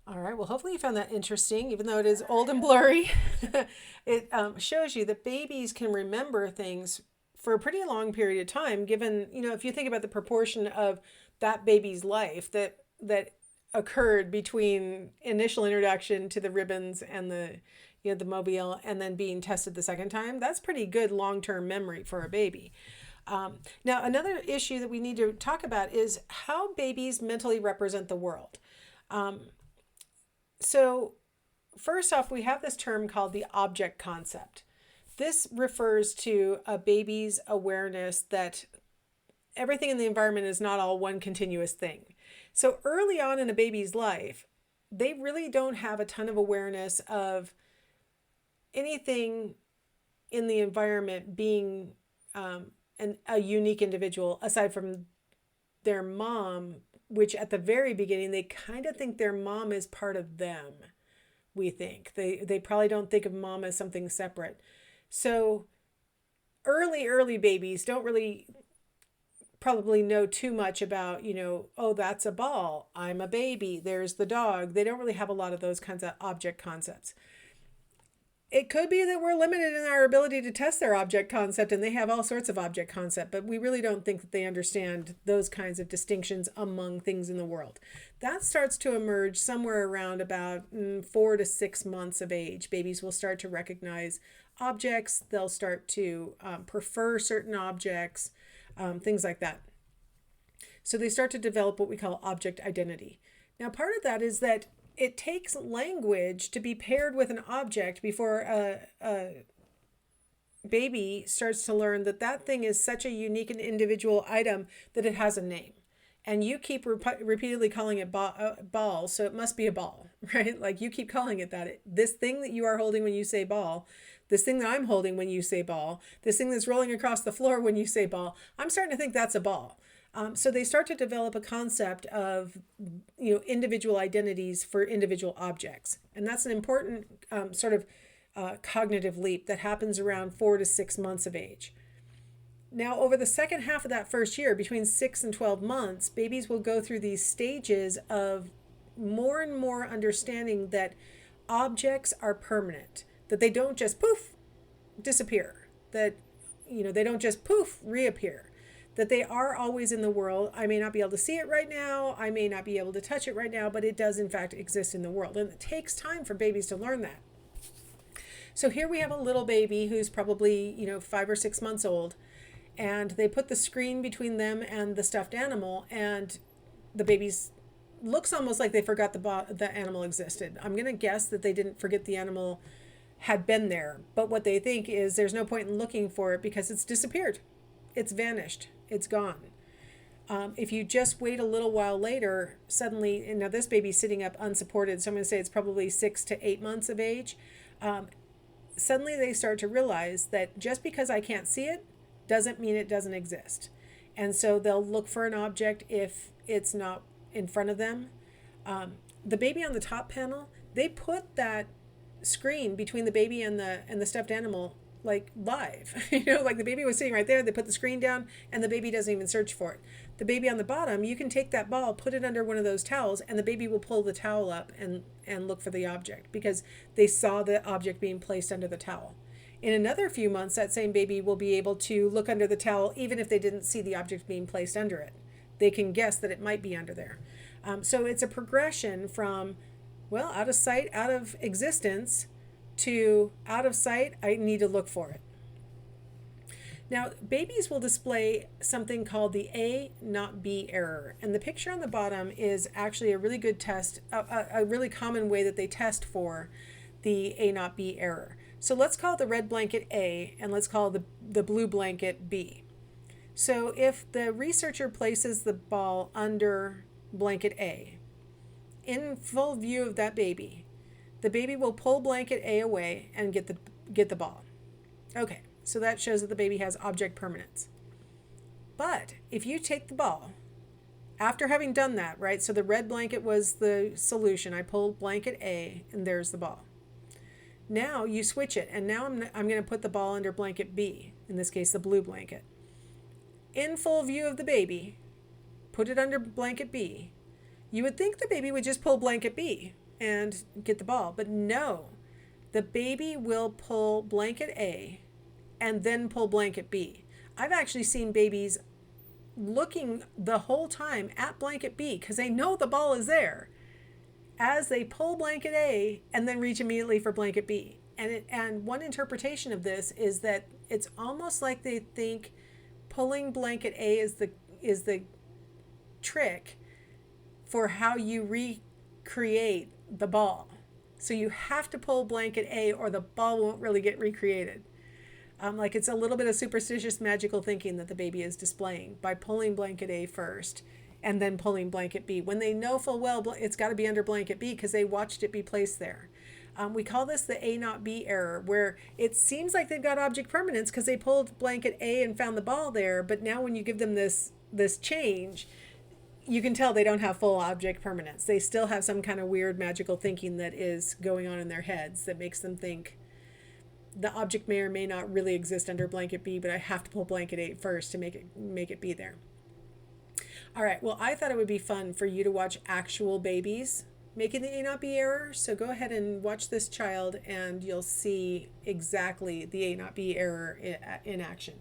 All right. Well, hopefully you found that interesting, even though it is old and blurry. It shows you that babies can remember things for a pretty long period of time, given, if you think about the proportion of that baby's life that occurred between initial introduction to the ribbons and the mobile and then being tested the second time, that's pretty good long-term memory for a baby. Now, another issue that we need to talk about is how babies mentally represent the world. So, first off, we have this term called the object concept. This refers to a baby's awareness that everything in the environment is not all one continuous thing. So, early on in a baby's life, they really don't have a ton of awareness of anything in the environment being a unique individual aside from their mom, which at the very beginning, they kind of think their mom is part of them. We think they probably don't think of mom as something separate. So early babies don't really probably know too much about, oh, that's a ball, I'm a baby, there's the dog. They don't really have a lot of those kinds of object concepts. It could be that we're limited in our ability to test their object concept and they have all sorts of object concept, but we really don't think that they understand those kinds of distinctions among things in the world. That starts to emerge somewhere around about 4 to 6 months of age. Babies will start to recognize objects. They'll start to prefer certain objects, things like that. So they start to develop what we call object identity. Now, part of that is that it takes language to be paired with an object before a baby starts to learn that that thing is such a unique and individual item that it has a name. And you keep repeatedly calling it ball, so it must be a ball, right? Like you keep calling it that. This thing that you are holding when you say ball, this thing that I'm holding when you say ball, this thing that's rolling across the floor when you say ball, I'm starting to think that's a ball. So they start to develop a concept of, individual identities for individual objects. And that's an important sort of cognitive leap that happens around 4 to 6 months of age. Now, over the second half of that first year, between 6 and 12 months, babies will go through these stages of more and more understanding that objects are permanent, that they don't just poof, disappear, that, they don't just poof, reappear, that they are always in the world. I may not be able to see it right now. I may not be able to touch it right now, but it does in fact exist in the world. And it takes time for babies to learn that. So here we have a little baby who's probably, 5 or 6 months old, and they put the screen between them and the stuffed animal, and the baby's looks almost like they forgot the animal existed. I'm going to guess that they didn't forget the animal had been there, but what they think is there's no point in looking for it because it's disappeared. It's vanished. It's gone. If you just wait a little while later, suddenly, and now this baby's sitting up unsupported, so I'm going to say it's probably 6 to 8 months of age. Suddenly they start to realize that just because I can't see it doesn't mean it doesn't exist. And so they'll look for an object if it's not in front of them. The baby on the top panel, they put that screen between the baby and the stuffed animal like live. Like the baby was sitting right there, they put the screen down and the baby doesn't even search for it. The baby on the bottom, you can take that ball, put it under one of those towels, and the baby will pull the towel up and look for the object because they saw the object being placed under the towel. In another few months, that same baby will be able to look under the towel even if they didn't see the object being placed under it. They can guess that it might be under there. So it's a progression from, well, out of sight, out of existence, to out of sight, I need to look for it. Now, babies will display something called the A not B error. And the picture on the bottom is actually a really good test, a really common way that they test for the A not B error. So let's call the red blanket A and let's call the blue blanket B. So if the researcher places the ball under blanket A, in full view of that baby, the baby will pull blanket A away and get the ball. Okay, so that shows that the baby has object permanence. But if you take the ball, after having done that, right, so the red blanket was the solution. I pulled blanket A and there's the ball. Now you switch it, and now I'm going to put the ball under blanket B, in this case the blue blanket. In full view of the baby, put it under blanket B. You would think the baby would just pull blanket B, and get the ball. But no, the baby will pull blanket A and then pull blanket B. I've actually seen babies looking the whole time at blanket B because they know the ball is there as they pull blanket A and then reach immediately for blanket B. And one interpretation of this is that it's almost like they think pulling blanket A is the trick for how you recreate the ball. So you have to pull blanket A or the ball won't really get recreated. Like it's a little bit of superstitious magical thinking that the baby is displaying by pulling blanket A first and then pulling blanket B when they know full well it's got to be under blanket B because they watched it be placed there. We call this the A not B error, where it seems like they've got object permanence because they pulled blanket A and found the ball there, but now when you give them this change, you can tell they don't have full object permanence. They still have some kind of weird magical thinking that is going on in their heads that makes them think the object may or may not really exist under blanket B, but I have to pull blanket A first to make it be there. All right, well, I thought it would be fun for you to watch actual babies making the A not B error. So go ahead and watch this child and you'll see exactly the A not B error in action.